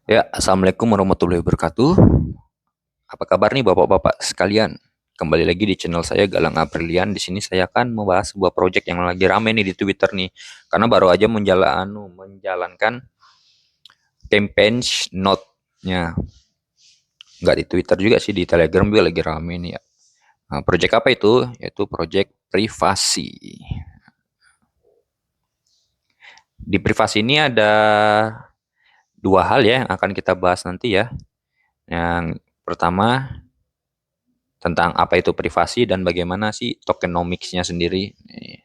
Ya, Assalamualaikum warahmatullahi wabarakatuh. Apa kabar nih bapak-bapak sekalian? Kembali lagi di channel saya Galang Aprilian. Di sini saya akan membahas sebuah project yang lagi rame nih di Twitter nih. Karena baru aja menjalankan campaign note-nya. Nggak di Twitter juga sih, di Telegram juga lagi rame nih ya. Nah, project apa itu? Yaitu project privasi. Di privasi ini ada dua hal ya yang akan kita bahas nanti ya. Yang pertama, tentang apa itu privasi dan bagaimana sih tokenomics-nya sendiri.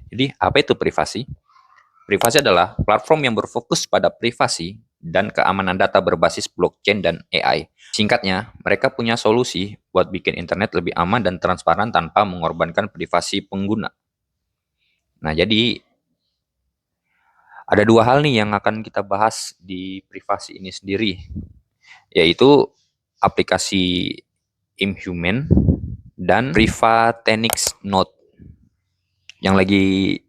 Jadi, apa itu privasi? Privasi adalah platform yang berfokus pada privasi dan keamanan data berbasis blockchain dan AI. Singkatnya, mereka punya solusi buat bikin internet lebih aman dan transparan tanpa mengorbankan privasi pengguna. Nah, jadi ada dua hal nih yang akan kita bahas di privasi ini sendiri, yaitu aplikasi Inhuman dan Privatenix Note yang lagi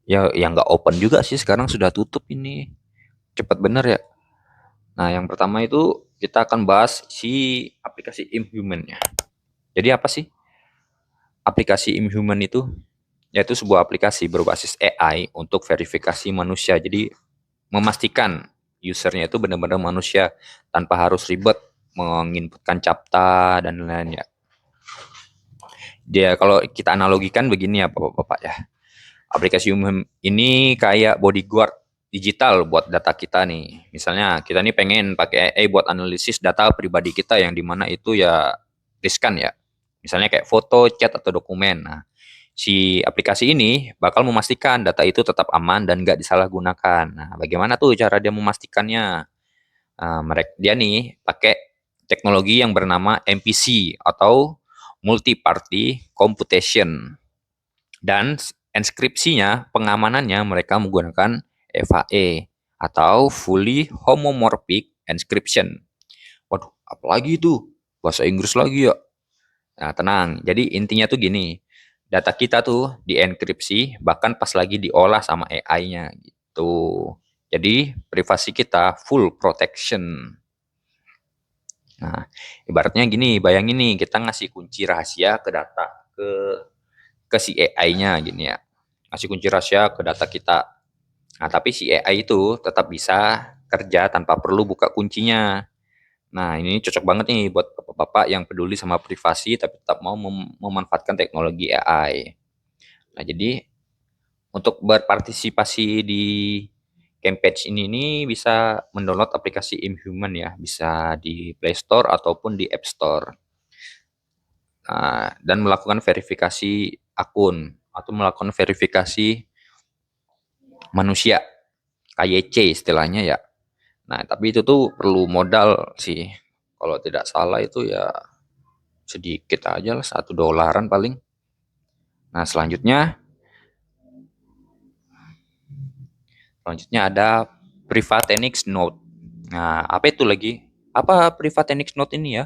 ya yang nggak open juga sih, sekarang sudah tutup ini, cepat bener ya. Nah, yang pertama itu kita akan bahas si aplikasi Inhuman ya. Jadi apa sih aplikasi Inhuman itu? Yaitu sebuah aplikasi berbasis AI untuk verifikasi manusia. Jadi memastikan usernya itu benar-benar manusia tanpa harus ribet menginputkan captcha dan lain-lain ya. Dia kalau kita analogikan begini ya Bapak-bapak ya. Aplikasi umum ini kayak bodyguard digital buat data kita nih. Misalnya kita nih pengen pakai AI buat analisis data pribadi kita yang dimana itu ya riskan ya. Misalnya kayak foto, chat, atau dokumen. Nah, si aplikasi ini bakal memastikan data itu tetap aman dan nggak disalahgunakan. Nah, bagaimana tuh cara dia memastikannya? Nah, dia nih pakai teknologi yang bernama MPC atau Multi Party Computation. Dan enskripsinya, pengamanannya mereka menggunakan FHE atau Fully Homomorphic Encryption. Waduh, apalagi itu? Bahasa Inggris lagi ya. Nah, tenang. Jadi intinya tuh gini, data kita tuh dienkripsi bahkan pas lagi diolah sama AI-nya gitu. Jadi privasi kita full protection. Nah, ibaratnya gini, bayangin nih kita ngasih kunci rahasia ke data ke si AI-nya gini ya. Ngasih kunci rahasia ke data kita. Nah, tapi si AI itu tetap bisa kerja tanpa perlu buka kuncinya. Nah, ini cocok banget nih buat bapak-bapak yang peduli sama privasi tapi tetap mau memanfaatkan teknologi AI. Nah, jadi untuk berpartisipasi di campaign ini bisa mendownload aplikasi Inhuman ya, bisa di Play Store ataupun di App Store. Nah, dan melakukan verifikasi akun atau melakukan verifikasi manusia, KYC istilahnya ya. Nah, tapi itu tuh perlu modal sih. Kalau tidak salah itu ya sedikit aja lah, $1 paling. Nah, selanjutnya ada Privatenix Note. Nah, apa itu lagi? Apa Privatenix Note ini ya?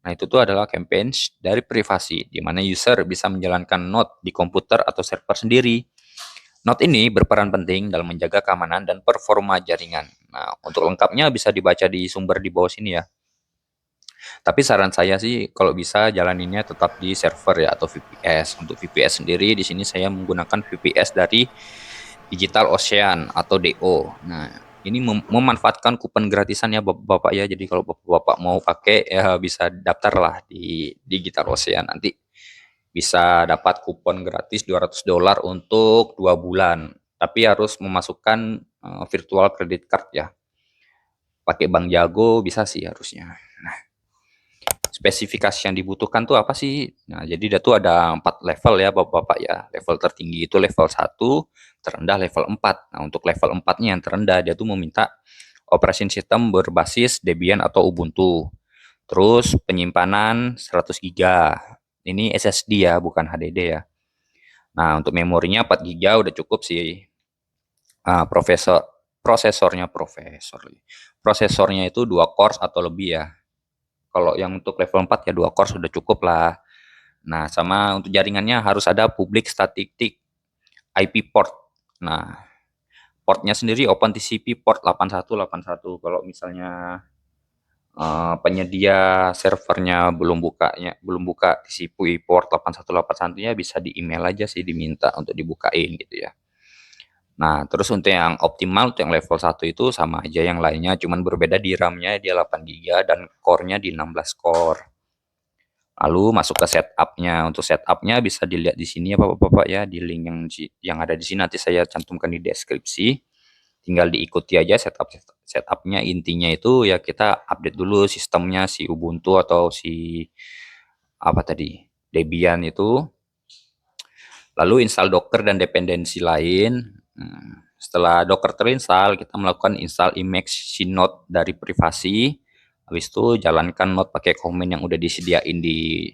Nah, itu tuh adalah campaign dari privasi, di mana user bisa menjalankan note di komputer atau server sendiri. Note ini berperan penting dalam menjaga keamanan dan performa jaringan. Nah, untuk lengkapnya bisa dibaca di sumber di bawah sini ya. Tapi saran saya sih kalau bisa jalaninnya tetap di server ya atau VPS. Untuk VPS sendiri di sini saya menggunakan VPS dari Digital Ocean atau DO. Nah, ini memanfaatkan kupon gratisan ya Bapak-bapak ya. Jadi kalau Bapak-bapak mau pakai ya bisa daftar lah di Digital Ocean, nanti bisa dapat kupon gratis $200 untuk 2 bulan. Tapi harus memasukkan virtual credit card ya. Pakai Bank Jago bisa sih harusnya. Spesifikasi yang dibutuhkan tuh apa sih? Nah, jadi dia tuh ada 4 level ya Bapak-bapak ya. Level tertinggi itu level 1, terendah level 4. Nah, untuk level 4-nya yang terendah dia tuh meminta operation system berbasis Debian atau Ubuntu. Terus penyimpanan 100 GB. Ini SSD ya, bukan HDD ya. Nah, untuk memorinya 4 GB udah cukup sih. Nah, prosesornya itu 2 cores atau lebih ya. Kalau yang untuk level 4 ya 2 core sudah cukup lah. Nah, sama untuk jaringannya harus ada public static IP port. Nah, portnya sendiri OpenTCP port 8181. Kalau misalnya penyedia servernya belum buka TCP port 8181-nya, bisa di email aja sih, diminta untuk dibukain gitu ya. Nah, terus untuk yang optimal, untuk yang level 1 itu sama aja yang lainnya, cuman berbeda di RAM-nya, dia 8 GB dan core-nya di 16 core. Lalu masuk ke setup-nya. Untuk setup-nya bisa dilihat di sini ya Bapak-bapak ya, di link yang ada di sini, nanti saya cantumkan di deskripsi. Tinggal diikuti aja setupnya. Intinya itu ya kita update dulu sistemnya, si Ubuntu atau si apa tadi, Debian itu. Lalu install Docker dan dependensi lain. Setelah Docker terinstall, kita melakukan install Emacs Synode dari privasi. Habis itu jalankan node pakai command yang udah disediain di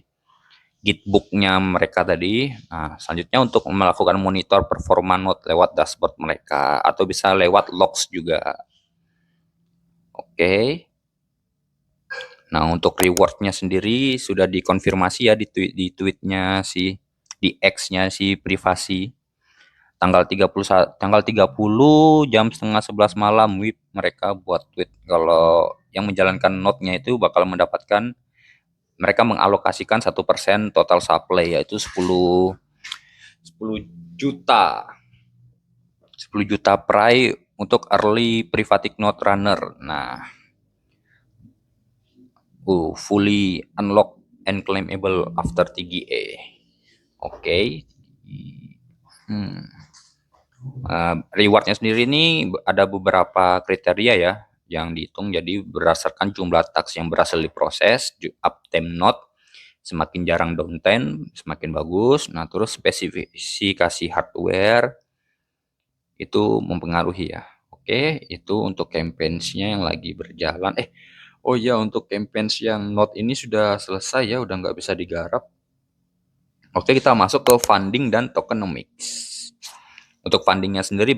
Gitbook-nya mereka tadi. Nah, selanjutnya untuk melakukan monitor performa node lewat dashboard mereka, atau bisa lewat logs juga. Oke. Nah, untuk reward-nya sendiri sudah dikonfirmasi ya di tweet-nya di X-nya si privasi. Tanggal 30 jam setengah 11 malam WIB mereka buat tweet kalau yang menjalankan node-nya itu bakal mendapatkan, mereka mengalokasikan 1% total supply, yaitu 10 juta 10 juta pry untuk early private node runner. Nah, fully unlock and claimable after TGA. Oke. Rewardnya sendiri ini ada beberapa kriteria ya yang dihitung, jadi berdasarkan jumlah task yang berhasil diproses, uptime node, semakin jarang downtime semakin bagus. Nah, terus spesifikasi hardware itu mempengaruhi ya. Oke, itu untuk campaigns-nya yang lagi berjalan. Oh iya, untuk campaigns yang node ini sudah selesai ya, udah nggak bisa digarap. Oke, kita masuk ke funding dan tokenomics. Untuk fundingnya sendiri,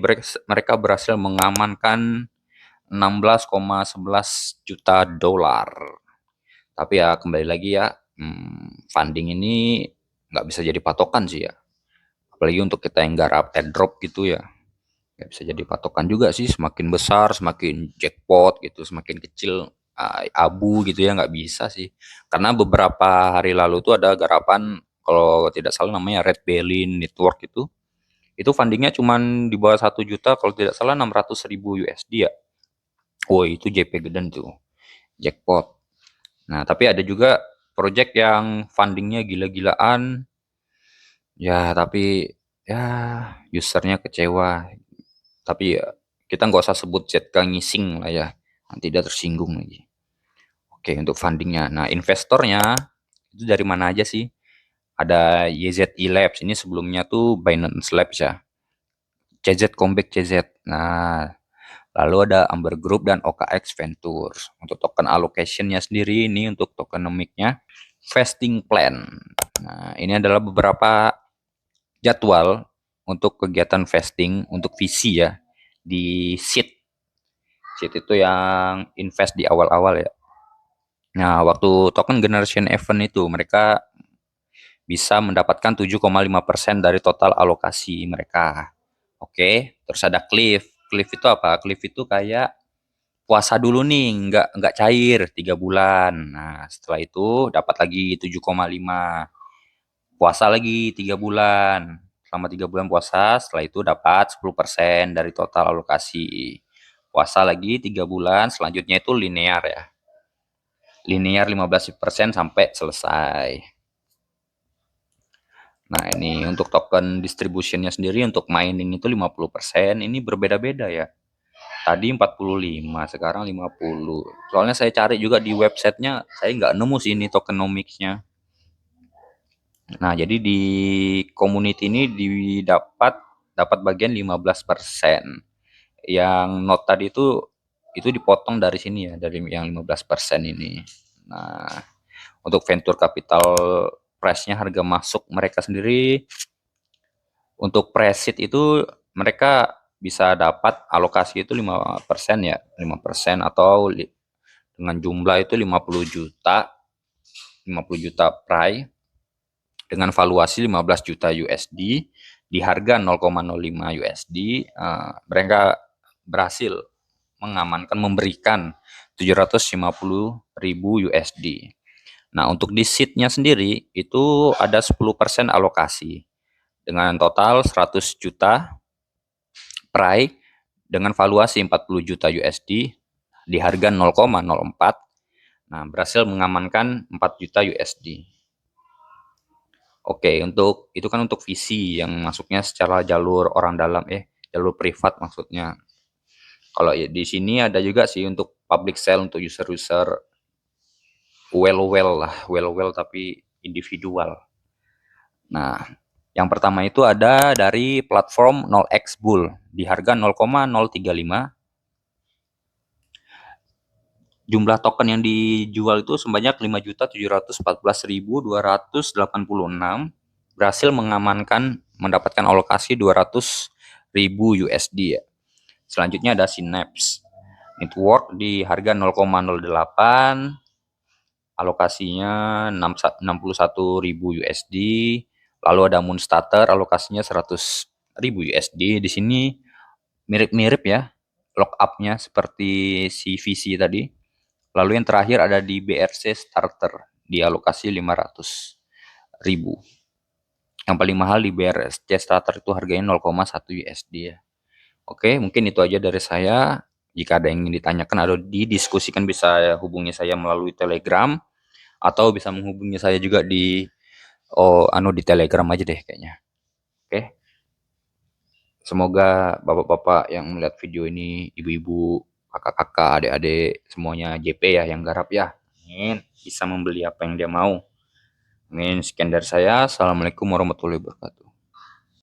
mereka berhasil mengamankan 16,11 juta dolar. Tapi ya kembali lagi ya, funding ini nggak bisa jadi patokan sih ya. Apalagi untuk kita yang garap airdrop gitu ya, nggak bisa jadi patokan juga sih. Semakin besar, semakin jackpot gitu, semakin kecil abu gitu ya, nggak bisa sih. Karena beberapa hari lalu tuh ada garapan, kalau tidak salah namanya Red Belly Network itu fundingnya cuma di bawah 1 juta, kalau tidak salah 600.000 USD ya. Oh, itu JP Geden tuh, jackpot. Nah, tapi ada juga project yang fundingnya gila-gilaan, ya tapi ya usernya kecewa. Tapi ya kita nggak usah sebut ZK ngising lah ya, nanti dia tersinggung lagi. Oke, untuk fundingnya. Nah, investornya itu dari mana aja sih? Ada YZI Labs, ini sebelumnya tuh Binance Labs ya. CZ Comeback CZ. Nah, lalu ada Amber Group dan OKX Ventures. Untuk token allocation-nya sendiri, ini untuk tokenomics-nya vesting plan. Nah, ini adalah beberapa jadwal untuk kegiatan vesting untuk VC ya di seed. Seed itu yang invest di awal-awal ya. Nah, waktu token generation event itu mereka bisa mendapatkan 7,5% dari total alokasi mereka. Oke, terus ada cliff. Cliff itu apa? Cliff itu kayak puasa dulu nih, nggak cair 3 bulan. Nah, setelah itu dapat lagi 7,5. Puasa lagi 3 bulan. Selama 3 bulan puasa, setelah itu dapat 10% dari total alokasi. Puasa lagi 3 bulan, selanjutnya itu linear ya. Linear 15% sampai selesai. Nah, ini untuk token distributionnya sendiri, untuk mining itu 50%, ini berbeda-beda ya. Tadi 45, sekarang 50. Soalnya saya cari juga di websitenya, saya nggak nemu sih ini tokenomics-nya. Nah, jadi di community ini dapat bagian 15%. Yang note tadi itu dipotong dari sini ya, dari yang 15% ini. Nah, untuk venture capital price-nya, harga masuk mereka sendiri, untuk pre-seed itu mereka bisa dapat alokasi itu 5% ya, 5%, atau dengan jumlah itu 50 juta pry dengan valuasi 15 juta USD di harga 0,05 USD. Mereka berhasil memberikan 750.000 USD. Nah, untuk di seed-nya sendiri itu ada 10% alokasi dengan total 100 juta price dengan valuasi 40 juta USD di harga 0,04. Nah, berhasil mengamankan 4 juta USD. Oke, untuk itu kan untuk VC yang masuknya secara jalur orang dalam, jalur privat maksudnya. Kalau di sini ada juga sih untuk public sale untuk user-user well tapi individual. Nah, yang pertama itu ada dari platform 0x Bull di harga 0,035. Jumlah token yang dijual itu sebanyak 5.714.286, berhasil mendapatkan alokasi 200.000 USD ya. Selanjutnya ada Synapse Network di harga 0,08, alokasinya 61.000 USD. Lalu ada Moonstarter, alokasinya 100.000 USD. Di sini mirip-mirip ya lockup-nya seperti si VC tadi. Lalu yang terakhir ada di BRC Starter di alokasi 500.000. Yang paling mahal di BRC Starter itu harganya 0,1 USD ya. Oke, mungkin itu aja dari saya. Jika ada yang ingin ditanyakan atau didiskusikan bisa hubungi saya melalui Telegram atau bisa menghubungi saya juga di di Telegram aja deh kayaknya. Oke. Semoga bapak-bapak yang melihat video ini, ibu-ibu, kakak-kakak, adik-adik, semuanya JP ya yang garap ya. Amin. Bisa membeli apa yang dia mau. Amin. Sekian dari saya. Assalamualaikum warahmatullahi wabarakatuh.